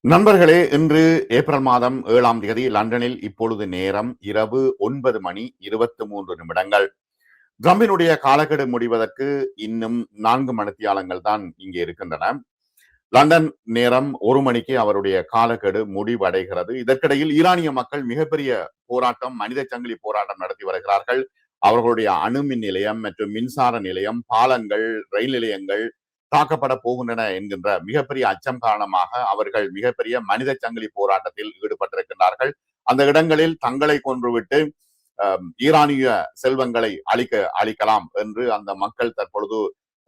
நண்பர்களே, இன்று ஏப்ரல் மாதம் 7ஆம் தேதி லண்டனில் இப்பொழுது நேரம் இரவு 9:23. ட்ரம்பினுடைய காலக்கெடு முடிவதற்கு இன்னும் 4 மணித்தியாலங்கள் தான் இங்கே இருக்கின்றன. லண்டன் நேரம் 1 மணிக்கு அவருடைய காலக்கெடு முடிவடைகிறது. இதற்கிடையில் ஈரானிய மக்கள் மிகப்பெரிய போராட்டம், மனித சங்கிலி போராட்டம் நடத்தி வருகிறார்கள். அவர்களுடைய அணுமின் நிலையம் மற்றும் மின்சார நிலையம், பாலங்கள், ரயில் நிலையங்கள் தாக்கப்பட போகின்றன என்கின்ற மிகப்பெரிய அச்சம் காரணமாக அவர்கள் மிகப்பெரிய மனித சங்கிலி போராட்டத்தில் ஈடுபட்டிருக்கின்றார்கள். அந்த இடங்களில் தங்களை கொன்றுவிட்டு ஈரானிய செல்வங்களை அழிக்கலாம் என்று அந்த மக்கள் தற்பொழுது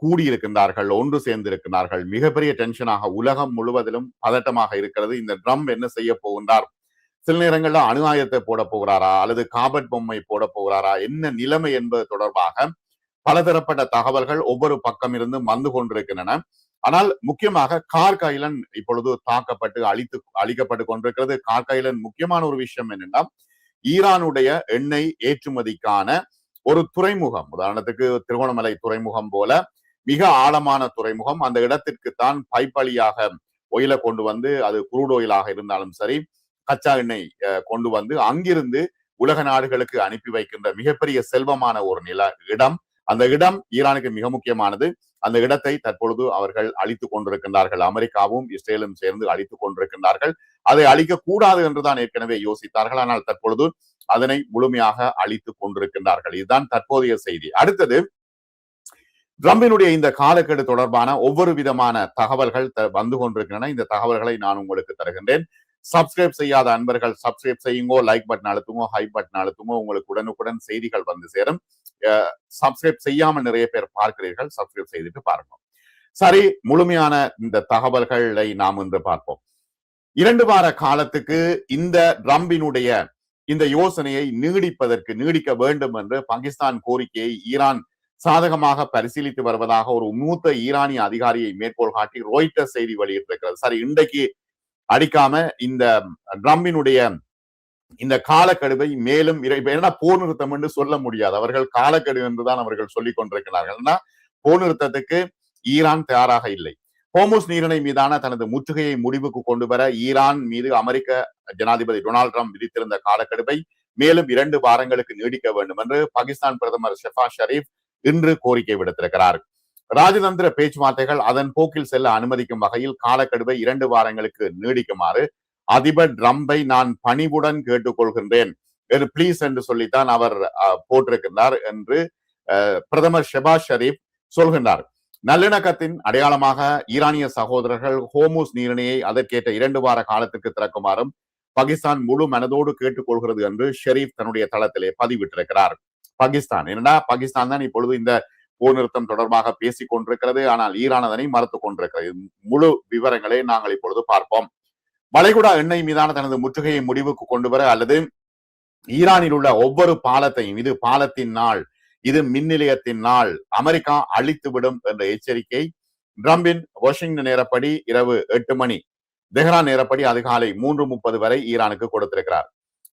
கூடியிருக்கின்றார்கள், ஒன்று சேர்ந்திருக்கிறார்கள். மிகப்பெரிய டென்ஷனாக உலகம் முழுவதிலும் பதட்டமாக இருக்கிறது. இந்த ட்ரம்ப் என்ன செய்ய போகின்றார்? சில நேரங்கள்ல அணு ஆயுதத்தை போட போகிறாரா அல்லது காபட் பொம்மை போட போகிறாரா, என்ன நிலைமை என்பது தொடர்பாக பலதரப்பட்ட தகவல்கள் ஒவ்வொரு பக்கம் இருந்து வந்து கொண்டிருக்கின்றன. ஆனால் முக்கியமாக கார்க் ஐலண்ட் இப்பொழுது தாக்கப்பட்டு அழிக்கப்பட்டு கொண்டிருக்கிறது. கார்க் ஐலண்ட் முக்கியமான ஒரு விஷயம் என்னன்னா, ஈரானுடைய எண்ணெய் ஏற்றுமதிக்கான ஒரு துறைமுகம். உதாரணத்துக்கு திருகோணமலை துறைமுகம் போல மிக ஆழமான துறைமுகம். அந்த இடத்திற்கு தான் பைப் வழியாக ஒயில கொண்டு வந்து, அது குரூட் ஒயிலாக இருந்தாலும் சரி, கச்சா எண்ணெய் கொண்டு வந்து அங்கிருந்து உலக நாடுகளுக்கு அனுப்பி வைக்கின்ற மிகப்பெரிய செல்வமான ஒரு இடம். அந்த இடம் ஈரானுக்கு மிக முக்கியமானது. அந்த இடத்தை தற்பொழுது அவர்கள் அழித்துக் கொண்டிருக்கின்றார்கள். அமெரிக்காவும் இஸ்ரேலும் சேர்ந்து அழித்துக் கொண்டிருக்கின்றார்கள். அதை அழிக்க கூடாது என்றுதான் ஏற்கனவே யோசித்தார்கள். ஆனால் தற்பொழுது அதனை முழுமையாக அழித்துக் கொண்டிருக்கின்றார்கள். இதுதான் தற்போதைய செய்தி. அடுத்தது, ட்ரம்பினுடைய இந்த காலக்கெடு தொடர்பான ஒவ்வொரு விதமான தகவல்கள் வந்து கொண்டிருக்கின்றன. இந்த தகவல்களை நான் உங்களுக்கு தருகின்றேன். சப்ஸ்கிரைப் செய்யாத அன்பர்கள் சப்ஸ்கிரைப் செய்யுங்கோ, லைக் பட்டன் அழுத்துங்கோ, ஹை பட்டன் அழுத்துங்கோ, உங்களுக்கு உடனுக்குடன் செய்திகள் வந்து சேரும். சப்ஸ்கிரைப் செய்யாமல் நிறைய பேர் பார்க்கிறீர்கள், சப்ஸ்கிரைப் செய்துட்டு பாருங்க. சரி, முழுமையான இந்த தகவல்களை நாம் இன்று பார்ப்போம். 2 வார காலத்துக்கு இந்த ட்ரம்பினுடைய இந்த யோசனையை நீடிக்க வேண்டும் என்று பாகிஸ்தான் கோரிக்கையை ஈரான் சாதகமாக பரிசீலித்து வருவதாக ஒரு மூத்த ஈரானிய அதிகாரியை மேற்கோள் காட்டி ராய்ட்டர்ஸ் செய்தி வெளியிட்டிருக்கிறது. சரி, இன்றைக்கு அடிக்காம இந்த ட்ரம்பினுடைய இந்த காலக்கெடுவை மேலும் போர் நிறுத்தம் என்று சொல்ல முடியாது. அவர்கள் காலக்கெடு என்றுதான் அவர்கள் சொல்லிக் கொண்டிருக்கிறார்கள். போர் நிறுத்தத்துக்கு ஈரான் தயாராக இல்லை. ஹோர்முஸ் நீரிணை மீதான தனது முற்றுகையை முடிவுக்கு கொண்டு வர ஈரான் மீது அமெரிக்க ஜனாதிபதி டொனால்டு ட்ரம்ப் விதித்திருந்த காலக்கெடுவை மேலும் 2 வாரங்களுக்கு நீடிக்க வேண்டும் என்று பாகிஸ்தான் பிரதமர் ஷெபாஸ் ஷெரீப் இன்று கோரிக்கை விடுத்திருக்கிறார். ராஜதந்திர பேச்சுவார்த்தைகள் அதன் போக்கில் செல்ல அனுமதிக்கும் வகையில் காலக்கெடுவை 2 வாரங்களுக்கு நீடிக்குமாறு அதிபர் ட்ரம்பை நான் பணிவுடன் கேட்டுக்கொள்கின்றேன் பிளீஸ் என்று சொல்லித்தான் அவர் போட்டிருக்கின்றார் என்று பிரதமர் ஷெபாஸ் ஷெரீப் சொல்கின்றார். நல்லிணக்கத்தின் அடையாளமாக ஈரானிய சகோதரர்கள் ஹோர்முஸ் நீரிணையை அதற்கேற்ற 2 வார காலத்திற்கு திறக்குமாறும் பாகிஸ்தான் முழு மனதோடு கேட்டுக்கொள்கிறது என்று ஷெரீப் தன்னுடைய தளத்திலே பதிவிட்டிருக்கிறார். பாகிஸ்தான் என்னடா, பாகிஸ்தான் தான் இப்பொழுது இந்த போர் நிறுத்தம் தொடர்பாக பேசிக் கொண்டிருக்கிறது. ஆனால் ஈரான் அதனை மறுத்துக் கொண்டிருக்கிறது. முழு விவரங்களை நாங்கள் இப்பொழுது பார்ப்போம். வளைகுடா எண்ணெய் மீதான தனது முற்றுகையை முடிவுக்கு கொண்டு வர அல்லது ஈரானில் உள்ள ஒவ்வொரு பாலத்தையும், இது பாலத்தின் நாள், இது மின் நிலையத்தின் நாள், அமெரிக்கா அழித்துவிடும் என்ற எச்சரிக்கை ட்ரம்பின் வாஷிங்டன் நேரப்படி இரவு 8 மணி, தெஹ்ரான் நேரப்படி அதிகாலை 3:30 வரை ஈரானுக்கு கொடுத்திருக்கிறார்.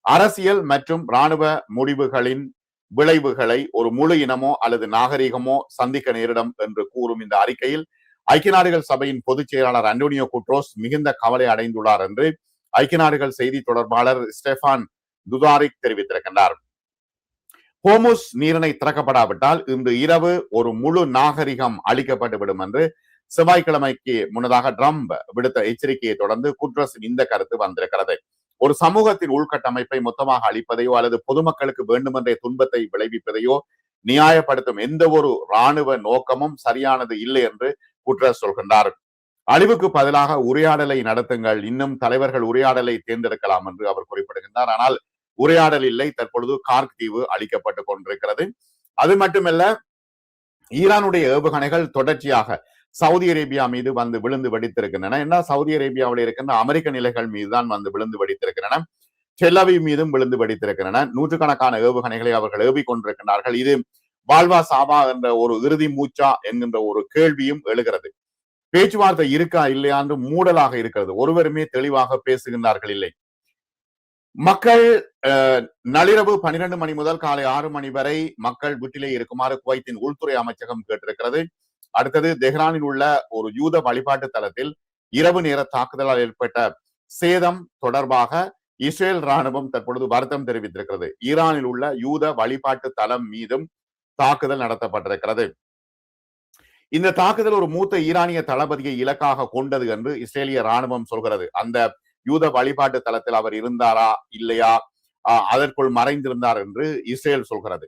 அரசியல் மற்றும் இராணுவ முடிவுகளின் விளைவுகளை ஒரு முழு இனமோ அல்லது நாகரிகமோ சந்திக்க நேரிடும் என்று கூறும் இந்த அறிக்கையில் ஐக்கிய நாடுகள் சபையின் பொதுச் செயலாளர் அண்டோனியோ குட்ரோஸ் மிகுந்த கவலை அடைந்துள்ளார் என்று ஐக்கிய நாடுகள் செய்தி தொடர்பாளர் ஸ்டெஃபான் துதாரிக் தெரிவித்திருக்கின்றார். ஹோர்முஸ் நீரிணை திறக்கப்படாவிட்டால் இன்று இரவு ஒரு முழு நாகரிகம் அளிக்கப்பட்டுவிடும் என்று செவ்வாய்க்கிழமைக்கு முன்னதாக ட்ரம்ப் விடுத்த எச்சரிக்கையை தொடர்ந்து குட்ரோஸின் இந்த கருத்து வந்திருக்கிறது. ஒரு சமூகத்தின் உள்கட்டமைப்பை மொத்தமாக அளிப்பதையோ அல்லது பொதுமக்களுக்கு வேண்டுமென்றே துன்பத்தை விளைவிப்பதையோ நியாயப்படுத்தும் எந்த ஒரு இராணுவ நோக்கமும் சரியானது இல்லை என்று குட்ரோஸ் சொல்கின்றார். அழிவுக்கு பதிலாக உரையாடலை நடத்துங்கள், இன்னும் தலைவர்கள் உரையாடலை தேர்ந்தெடுக்கலாம் என்று அவர் குறிப்பிடுகின்றார். ஆனால் உரையாடல் இல்லை. தற்பொழுது கார்க் தீவு அளிக்கப்பட்டுக் கொண்டிருக்கிறது. அது மட்டுமல்ல, ஈரானுடைய ஏவுகணைகள் தொடர்ச்சியாக சவுதி அரேபியா மீது வந்து விழுந்து வெடித்திருக்கின்றன. என்ன, சவுதி அரேபியாவில் இருக்கின்ற அமெரிக்க நிலைகள் மீதுதான் வந்து விழுந்து வெடித்திருக்கின்றன. டெல் அவீவ் மீதும் விழுந்து வெடித்திருக்கின்றன. நூற்றுக்கணக்கான ஏவுகணைகளை அவர்கள் ஏவிக் கொண்டிருக்கிறார்கள். இது வாழ்வா சாவா என்ற ஒரு இறுதி மூச்சா என்கின்ற ஒரு கேள்வியும் எழுகிறது. பேச்சுவார்த்தை இருக்கா இல்லையா என்று மூடலாக இருக்கிறது. ஒருவருமே தெளிவாக பேசுகின்றார்கள் இல்லை. மக்கள் நள்ளிரவு 12 மணி முதல் காலை 6 மணி வரை மக்கள் வீட்டிலே இருக்குமாறு குவைத்தின் உள்துறை அமைச்சகம் கேட்டிருக்கிறது. அடுத்தது, தெஹ்ரானில் உள்ள ஒரு யூத வழிபாட்டு தலத்தில் இரவு நேர தாக்குதலால் ஏற்பட்ட சேதம் தொடர்பாக இஸ்ரேல் ராணுவம் தற்பொழுது வருத்தம் தெரிவித்திருக்கிறது. ஈரானில் உள்ள யூத வழிபாட்டு தளம் மீதும் தாக்குதல் நடத்தப்பட்டிருக்கிறது. இந்த தாக்குதல் ஒரு மூத்த ஈரானிய தளபதியை இலக்காக கொண்டது என்று இஸ்ரேலிய ராணுவம் சொல்கிறது. அந்த யூத வழிபாட்டு தளத்தில் அவர் இருந்தாரா இல்லையா, அதற்குள் மறைந்திருந்தார் என்று இஸ்ரேல் சொல்கிறது.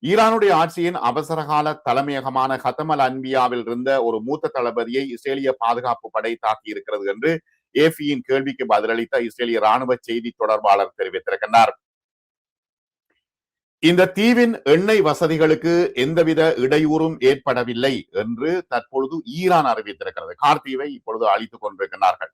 ஈரானுடைய ஆட்சியின் அவசரகால தலைமையகமான ஹத்தம் அன்பியாவில் இருந்த ஒரு மூத்த தளபதியை இஸ்ரேலிய பாதுகாப்பு படை தாக்கி இருக்கிறது என்று ஏபியின் கேள்விக்கு பதிலளித்த இஸ்ரேலிய ராணுவ செய்தி தொடர்பாளர் தெரிவித்திருக்கிறார். இந்த தீவின் எண்ணெய் வசதிகளுக்கு எந்தவித இடையூறும் ஏற்படவில்லை என்று தற்பொழுது ஈரான் அறிவித்திருக்கிறது. கார்த்தீவை இப்பொழுது அழித்துக் கொண்டிருக்கிறார்கள்.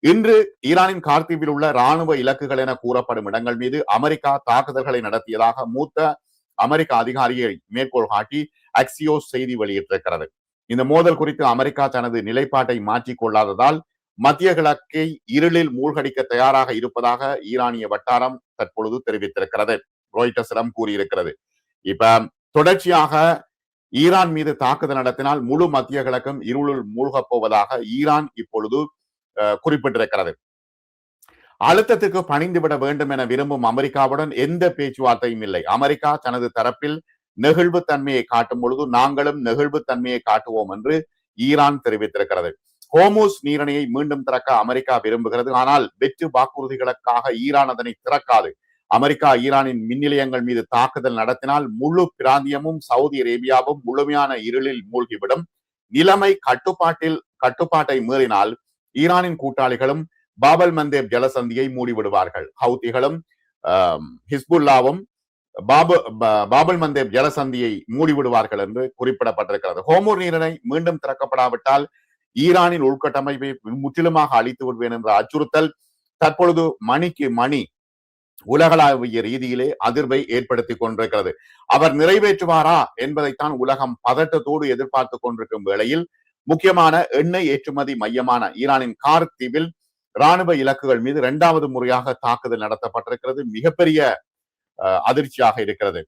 இன்று ஈரானின் கார்த்தீவில் உள்ள ராணுவ இலக்குகள் என கூறப்படும் இடங்கள் மீது அமெரிக்கா தாக்குதல்களை நடத்தியதாக மூத்த அமெரிக்க அதிகாரியை மேற்கோள் காட்டி அக்சியோஸ் செய்தி வெளியிட்டிருக்கிறது. இந்த மோதல் குறித்து அமெரிக்கா தனது நிலைப்பாட்டை மாற்றிக் கொள்ளாததால் மத்திய கிழக்கை இருளில் மூழ்கடிக்க தயாராக இருப்பதாக ஈரானிய வட்டாரம் தற்பொழுது தெரிவித்திருக்கிறது. ராய்ட்டர்ஸிடம் கூறியிருக்கிறது. இப்ப தொடர்ச்சியாக ஈரான் மீது தாக்குதல் நடத்தினால் முழு மத்திய கிழக்கும் இருளில் மூழ்கப் போவதாக ஈரான் இப்பொழுது குறிப்பிட்டிருக்கிறது. அழுத்தத்துக்கு பணிந்துவிட வேண்டும் என விரும்பும் அமெரிக்காவுடன் எந்த பேச்சுவார்த்தையும் இல்லை. அமெரிக்கா தனது தரப்பில் நெகிழ்வு தன்மையை காட்டும் பொழுது நாங்களும் நெகிழ்வு தன்மையை காட்டுவோம் என்று ஈரான் தெரிவித்திருக்கிறது. ஹோர்முஸ் நீரிணையை மீண்டும் திறக்க அமெரிக்கா விரும்புகிறது. ஆனால் வெற்று வாக்குறுதிகளுக்காக ஈரான் அதனை திறக்காது. அமெரிக்கா ஈரானின் மின் நிலையங்கள் மீது தாக்குதல் நடத்தினால் முழு பிராந்தியமும் சவுதி அரேபியாவும் முழுமையான இருளில் மூழ்கிவிடும். நிலைமை கட்டுப்பாட்டை மீறினால் ஈரானின் கூட்டாளிகளும் பாபல் மந்தேப் ஜலசந்தியை மூடிவிடுவார்கள். ஹவுதிகளும் ஹிஸ்புல்லாவும் பாபல் மந்தேப் ஜலசந்தியை மூடிவிடுவார்கள் என்று குறிப்பிடப்பட்டிருக்கிறது. ஹோர்முஸ் நீரிணை மீண்டும் திறக்கப்படாவிட்டால் ஈரானின் உள்கட்டமைப்பை முற்றிலுமாக அழித்து விடுவேன் என்ற அச்சுறுத்தல் தற்பொழுது மணிக்கு மணி உலகளாவிய ரீதியிலே அதிர்வை ஏற்படுத்திக் கொண்டிருக்கிறது. அவர் நிறைவேற்றுவாரா என்பதைத்தான் உலகம் பதட்டத்தோடு எதிர்பார்த்துக் கொண்டிருக்கும் வேளையில் முக்கியமான எண்ணெய் ஏற்றுமதி மையமான ஈரானின் கார்த்தீவில் ராணுவ இலக்குகள் மீது இரண்டாவது முறையாக தாக்குதல் நடத்தப்பட்டிருக்கிறது. மிகப்பெரிய அதிர்ச்சியாக இருக்கிறது.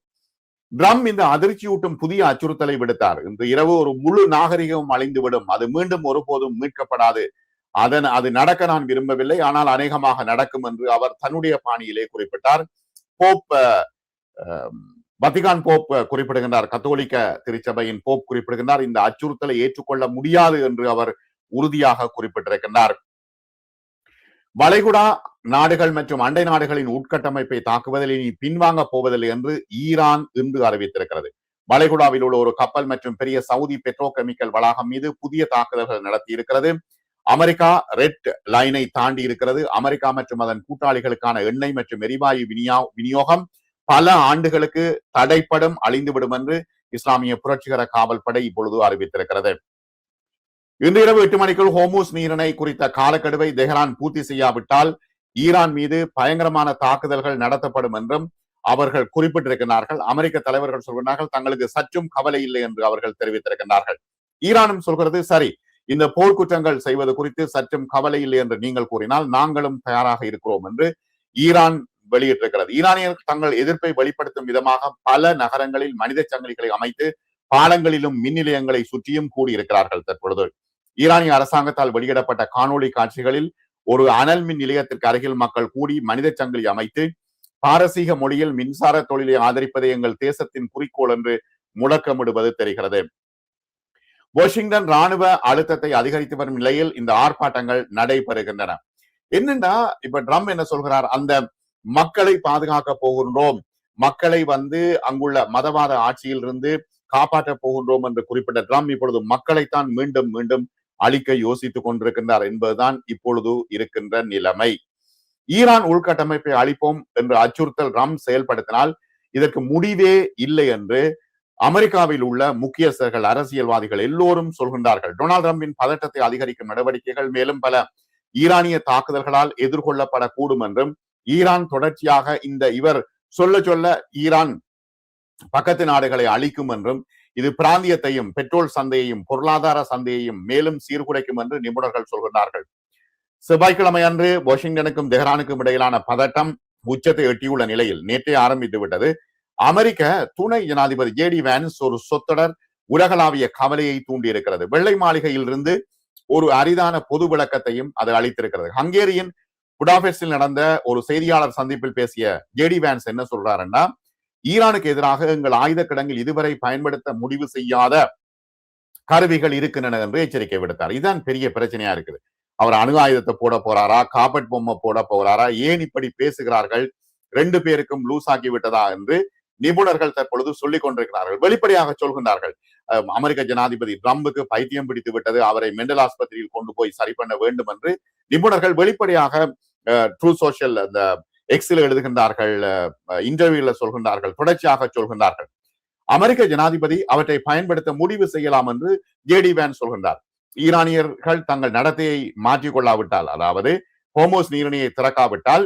ட்ரம்ப் இந்த அதிர்ச்சியூட்டும் புதிய அச்சுறுத்தலை விடுத்தார். இன்று இரவு ஒரு முழு நாகரிகமும் அழிந்துவிடும், அது மீண்டும் ஒருபோதும் மீட்கப்படாது, அது நடக்க நான் விரும்பவில்லை, ஆனால் அநேகமாக நடக்கும் என்று அவர் தன்னுடைய பாணியிலே குறிப்பிட்டார். போப் வத்திகான் போப் குறிப்பிடுகின்றார், கத்தோலிக்க திருச்சபையின் போப் குறிப்பிடுகின்றார், இந்த அச்சுறுத்தலை ஏற்றுக்கொள்ள முடியாது என்று அவர் உறுதியாக குறிப்பிட்டிருக்கின்றார். வளைகுடா நாடுகள் மற்றும் அண்டை நாடுகளின் உட்கட்டமைப்பை தாக்குவதில் இனி பின்வாங்க போவதில்லை என்று ஈரான் இன்று அறிவித்திருக்கிறது. வளைகுடாவில் உள்ள ஒரு கப்பல் மற்றும் பெரிய சவுதி பெட்ரோ கெமிக்கல் வளாகம் மீது புதிய தாக்குதல்கள் நடத்தி இருக்கிறது. அமெரிக்கா ரெட் லைனை தாண்டி இருக்கிறது. அமெரிக்கா மற்றும் அதன் கூட்டாளிகளுக்கான எண்ணெய் மற்றும் எரிவாயு விநியோகம் பல ஆண்டுகளுக்கு தடைப்படும், அழிந்துவிடும் என்று இஸ்லாமிய புரட்சிகர காவல் படை இப்பொழுது அறிவித்திருக்கிறது. இன்று இரவு 8 மணிக்குள் ஹோர்முஸ் நீரிணை குறித்த காலக்கெடுவை தெஹ்ரான் பூர்த்தி செய்யாவிட்டால் ஈரான் மீது பயங்கரமான தாக்குதல்கள் நடத்தப்படும் என்றும் அவர்கள் குறிப்பிட்டிருக்கிறார்கள். அமெரிக்க தலைவர்கள் சொல்கிறார்கள் தங்களுக்கு சற்றும் கவலை இல்லை என்று அவர்கள் தெரிவித்திருக்கிறார்கள். ஈரானும் சொல்கிறது, சரி, இந்த போர்க்குற்றங்கள் செய்வது குறித்து சற்றும் கவலை இல்லை என்று நீங்கள் கூறினால் நாங்களும் தயாராக இருக்கிறோம் என்று ஈரான் வெளியிட்டிருக்கிறது. ஈரானியர்கள் தங்கள் எதிர்ப்பை வெளிப்படுத்தும் விதமாக பல நகரங்களில் மனித சங்கிலிகளை அமைத்து பாலங்களிலும் மின் நிலையங்களை சுற்றியும் கூடியிருக்கிறார்கள். தற்பொழுது ஈரானிய அரசாங்கத்தால் வெளியிடப்பட்ட காணொலி காட்சிகளில் ஒரு அனல் மின் நிலையத்திற்கு அருகில் மக்கள் கூடி மனித சங்கிலி அமைத்து பாரசீக மொழியில் மின்சார தொழிலை ஆதரிப்பதே எங்கள் தேசத்தின் குறிக்கோள் என்று முழக்கமிடுவது தெரிகிறது. வாஷிங்டன் ராணுவ அழுத்தத்தை அதிகரித்து வரும் நிலையில் இந்த ஆர்ப்பாட்டங்கள் நடைபெறுகின்றன. என்னன்னா இப்ப ட்ரம்ப் என்ன சொல்கிறார், அந்த மக்களை பாதுகாக்க போகின்றோம், மக்களை அங்குள்ள மதவாத ஆட்சியில் இருந்து காப்பாற்ற போகின்றோம் என்று குறிப்பிட்ட ட்ரம்ப் இப்பொழுது மக்களைத்தான் மீண்டும் மீண்டும் அழிக்க யோசித்துக் கொண்டிருக்கின்றார் என்பதுதான் இப்பொழுது இருக்கின்ற நிலைமை. ஈரான் உள்கட்டமைப்பை அழிப்போம் என்று அச்சுறுத்தல் ட்ரம்ப் செயல்படுத்தினால் இதற்கு முடிவே இல்லை என்று அமெரிக்காவில் உள்ள முக்கியஸ்தர்கள், அரசியல்வாதிகள் எல்லோரும் சொல்கின்றார்கள். டொனால்டு ட்ரம்பின் பதட்டத்தை அதிகரிக்கும் நடவடிக்கைகள் மேலும் பல ஈரானிய தாக்குதல்களால் எதிர்கொள்ளப்படக்கூடும் என்றும் ஈரான் தொடர்ச்சியாக இவர் சொல்ல ஈரான் பக்கத்து நாடுகளை அழிக்கும் என்றும் இது பிராந்தியத்தையும் பெட்ரோல் சந்தையையும் பொருளாதார சந்தையையும் மேலும் சீர்குலைக்கும் என்று நிபுணர்கள் சொல்கிறார்கள். செவ்வாய்க்கிழமை அன்று வாஷிங்டனுக்கும் தெஹ்ரானுக்கும் இடையிலான பதட்டம் உச்சத்தை எட்டியுள்ள நிலையில் நேற்றே ஆரம்பித்து விட்டது. அமெரிக்க துணை ஜனாதிபதி JD வான்ஸ் ஒரு சொத்தொடர் உலகளாவிய கவலையை தூண்டியிருக்கிறது. வெள்ளை மாளிகையில் இருந்து ஒரு அரிதான பொது விளக்கத்தையும் அது அளித்திருக்கிறது. ஹங்கேரியின் புடாபெஸ்டில் நடந்த ஒரு செய்தியாளர் சந்திப்பில் பேசிய ஜேடி வேன்ஸ் என்ன சொல்றாருன்னா, ஈரானுக்கு எதிராக எங்கள் ஆயுத கிடங்கில் இதுவரை பயன்படுத்த முடிவு செய்யாத கருவிகள் இருக்கின்றன என்று எச்சரிக்கை விடுத்தார். இதுதான் பெரிய பிரச்சனையா இருக்குது. அவர் அணு ஆயுதத்தை போட போறாரா, காப்பட் பொம்மை போட போறாரா, ஏன் இப்படி பேசுகிறார்கள், 2 பேருக்கும் லூஸ் ஆக்கி விட்டதா என்று நிபுணர்கள் தற்பொழுது சொல்லிக் கொண்டிருக்கிறார்கள். வெளிப்படையாக சொல்கின்றார்கள். அமெரிக்க ஜனாதிபதி ட்ரம்புக்கு பைத்தியம் பிடித்து விட்டது, அவரை மெண்டல் ஆஸ்பத்திரியில் கொண்டு போய் சரி பண்ண வேண்டும் என்று நிபுணர்கள் வெளிப்படையாக ட்ரூ சோஷியல் அந்த எக்ஸில் எழுதுகின்றார்கள், இன்டர்வியூல சொல்கின்றார்கள், தொடர்ச்சியாக சொல்கின்றார்கள். அமெரிக்க ஜனாதிபதி அவற்றை பயன்படுத்த முடிவு செய்யலாம் என்று ஜேடி வேன் சொல்கின்றார். ஈரானியர்கள் தங்கள் நடத்தையை மாற்றிக்கொள்ளாவிட்டால், அதாவது ஹோமோஸ் நீரிணையை திறக்காவிட்டால்,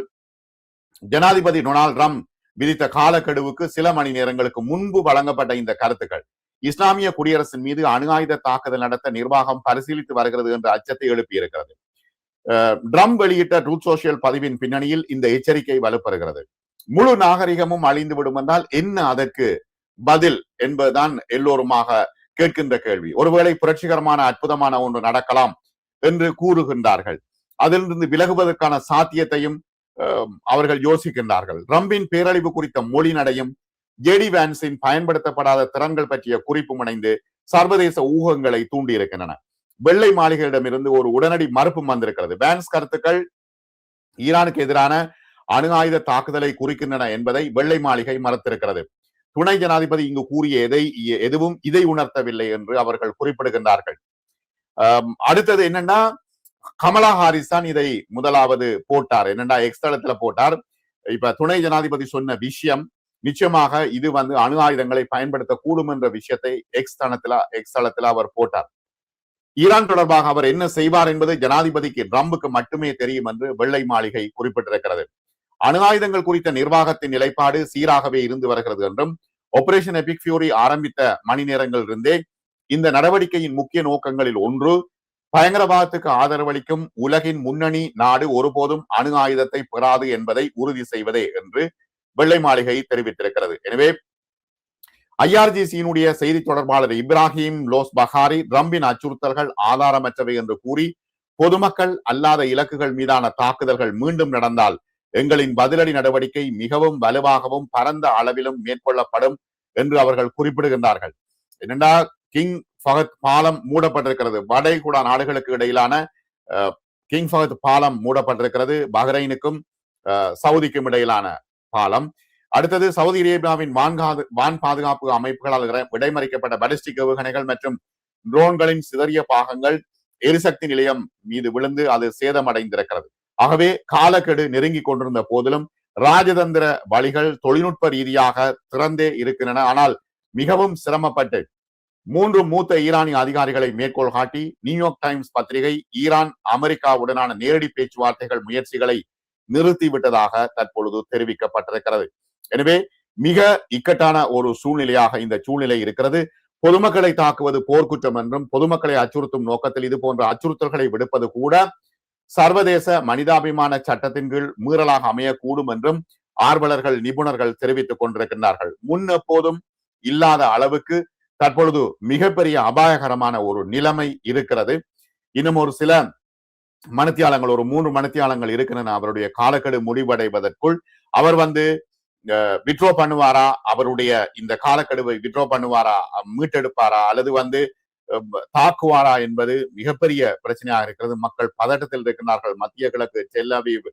ஜனாதிபதி டொனால்ட் ட்ரம்ப் விதித்த காலக்கெடுவுக்கு சில மணி நேரங்களுக்கு முன்பு வழங்கப்பட்ட இந்த கருத்துக்கள் இஸ்லாமிய குடியரசின் மீது அணு ஆயுத தாக்குதல் நடத்த நிர்வாகம் பரிசீலித்து வருகிறது என்ற அச்சத்தை எழுப்பியிருக்கிறது. ட்ரம்ப் வெளியிட்ட ட்ரூத் சோஷியல் பதிவின் பின்னணியில் இந்த எச்சரிக்கை வலுப்பெறுகிறது. முழு நாகரிகமும் அழிந்து விடும் என்றால் என்ன அதற்கு பதில் என்பதுதான் எல்லோருமாக கேட்கின்ற கேள்வி. ஒருவேளை புரட்சிகரமான அற்புதமான ஒன்று நடக்கலாம் என்று கூறுகின்றார்கள். அதிலிருந்து விலகுவதற்கான சாத்தியத்தையும் அவர்கள் யோசிக்கின்றார்கள். ட்ரம்பின் பேரழிவு குறித்த மொழி நடையும் ஜேடி வேன்ஸின் பயன்படுத்தப்படாத திறன்கள் பற்றிய குறிப்பு முனைந்து சர்வதேச ஊகங்களை தூண்டி இருக்கின்றன. வெள்ளை மாளிகையிடமிருந்து ஒரு உடனடி மறுப்பு வந்திருக்கிறது. வேன்ஸ் கருத்துக்கள் ஈரானுக்கு எதிரான அணு ஆயுத தாக்குதலை குறிக்கின்றன என்பதை வெள்ளை மாளிகை மறுத்திருக்கிறது. துணை ஜனாதிபதி இங்கு கூறிய எதுவும் இதை உணர்த்தவில்லை என்று அவர்கள் குறிப்பிடுகின்றார்கள். அடுத்தது என்னன்னா, கமலா ஹாரிஸ் தான் இதை முதலாவது போட்டார். என்னன்னா எக்ஸ் தளத்துல போட்டார். இப்ப துணை ஜனாதிபதி சொன்ன விஷயம் நிச்சயமாக இது அணு ஆயுதங்களை பயன்படுத்தக்கூடும் என்ற விஷயத்தை எக்ஸ் தளத்துல அவர் போட்டார். ஈரான் தொடர்பாக அவர் என்ன செய்வார் என்பது ஜனாதிபதிக்கு ட்ரம்புக்கு மட்டுமே தெரியும் என்று வெள்ளை மாளிகை குறிப்பிட்டிருக்கிறது. அணு ஆயுதங்கள் குறித்த நிர்வாகத்தின் நிலைப்பாடு சீராகவே இருந்து வருகிறது என்றும், ஆபரேஷன் எபிக் ஃபியூரி ஆரம்பித்த மணி நேரங்களில் இருந்தே இந்த நடவடிக்கையின் முக்கிய நோக்கங்களில் ஒன்று பயங்கரவாதத்துக்கு ஆதரவளிக்கும் உலகின் முன்னணி நாடு ஒருபோதும் அணு ஆயுதத்தை பெறாது என்பதை உறுதி செய்வதே என்று வெள்ளை மாளிகை தெரிவித்திருக்கிறது. எனவே IRGC-யினுடைய செய்தி தொடர்பாளர் இப்ராஹிம் லோஸ் பஹாரி ட்ரம்பின் அச்சுறுத்தல்கள் ஆதாரமற்றவை என்று கூறி, பொதுமக்கள் அல்லாத இலக்குகள் மீதான தாக்குதல்கள் மீண்டும் நடந்தால் எங்களின் பதிலடி நடவடிக்கை மிகவும் வலுவாகவும் பரந்த அளவிலும் மேற்கொள்ளப்படும் என்று அவர்கள் குறிப்பிடுகின்றார்கள். என்னென்னா, கிங் ஃபஹத் பாலம் மூடப்பட்டிருக்கிறது. வடைகுடா நாடுகளுக்கு இடையிலான கிங் ஃபஹத் பாலம் மூடப்பட்டிருக்கிறது. பஹ்ரைனுக்கும் சவுதிக்கும் இடையிலான பாலம். அடுத்தது சவுதி அரேபியாவின் வான் பாதுகாப்பு அமைப்புகளால் இடைமறிக்கப்பட்ட பாலிஸ்டிக் ஏவுகணைகள் மற்றும் ட்ரோன்களின் சிதறிய பாகங்கள் எரிசக்தி நிலையம் மீது விழுந்து அது சேதமடைந்திருக்கிறது. ஆகவே காலக்கெடு நெருங்கி கொண்டிருந்த போதிலும் ராஜதந்திர வழிகள் தொழில்நுட்ப ரீதியாக திறந்தே இருக்கின்றன. ஆனால் மிகவும் சிரமப்பட்டு 3 மூத்த ஈரானிய அதிகாரிகளை மேற்கோள் காட்டி நியூயார்க் டைம்ஸ் பத்திரிகை ஈரான் அமெரிக்காவுடனான நேரடி பேச்சுவார்த்தைகள் முயற்சிகளை நிறுத்திவிட்டதாக தற்பொழுது தெரிவிக்கப்பட்டிருக்கிறது. எனவே மிக இக்கட்டான ஒரு சூழ்நிலையாக இந்த சூழ்நிலை இருக்கிறது. பொதுமக்களை தாக்குவது போர்க்குற்றம் என்றும், பொதுமக்களை அச்சுறுத்தும் நோக்கத்தில் இது போன்ற அச்சுறுத்தல்களை விடுப்பது கூட சர்வதேச மனிதாபிமான சட்டத்தின் கீழ் மீறலாக அமையக்கூடும் என்றும் ஆர்வலர்கள் நிபுணர்கள் தெரிவித்துக் கொண்டிருக்கின்றார்கள். முன் எப்போதும் இல்லாத அளவுக்கு தற்பொழுது மிகப்பெரிய அபாயகரமான ஒரு நிலைமை இருக்கிறது. இன்னும் ஒரு சில மணித்தியாலங்கள், ஒரு 3 மணித்தியாலங்கள் இருக்கின்றன அவருடைய காலக்கெடு முடிவடைவதற்குள். அவர் விட்ரோ பண்ணுவாரா, அவருடைய இந்த காலக்கெடுவை விட்ரோ பண்ணுவாரா, மீட்டெடுப்பாரா, அல்லது தாக்குவாரா என்பது மிகப்பெரிய பிரச்சனையாக இருக்கிறது. மக்கள் பதட்டத்தில் இருக்கின்றார்கள். மத்திய கிழக்கு, டெல் அவீவ்,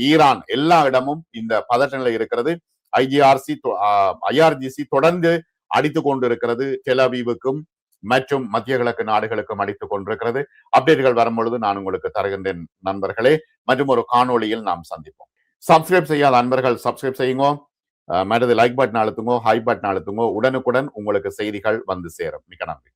ஈரான் எல்லா இடமும் இந்த பதட்ட நிலை இருக்கிறது. IRGC தொடர்ந்து அடித்துக் கொண்டிருக்கிறது. டெல் அவீவுக்கும் மற்றும் மத்திய கிழக்கு நாடுகளுக்கும் அடித்துக் கொண்டிருக்கிறது. அப்டேட்டுகள் வரும்பொழுது நான் உங்களுக்கு தருகின்றேன் நண்பர்களே. மற்றும் ஒரு காணொளியில் நாம் சந்திப்போம். சப்ஸ்கிரைப் செய்யாத நண்பர்கள் சப்ஸ்கிரைப் செய்யுங்க. மற்றது லைக் பட்டன் அழுத்துங்க, ஹை பட்டன் அழுத்துங்க. உடனுக்குடன் உங்களுக்கு செய்திகள் வந்து சேரும். மிக்க நன்றி.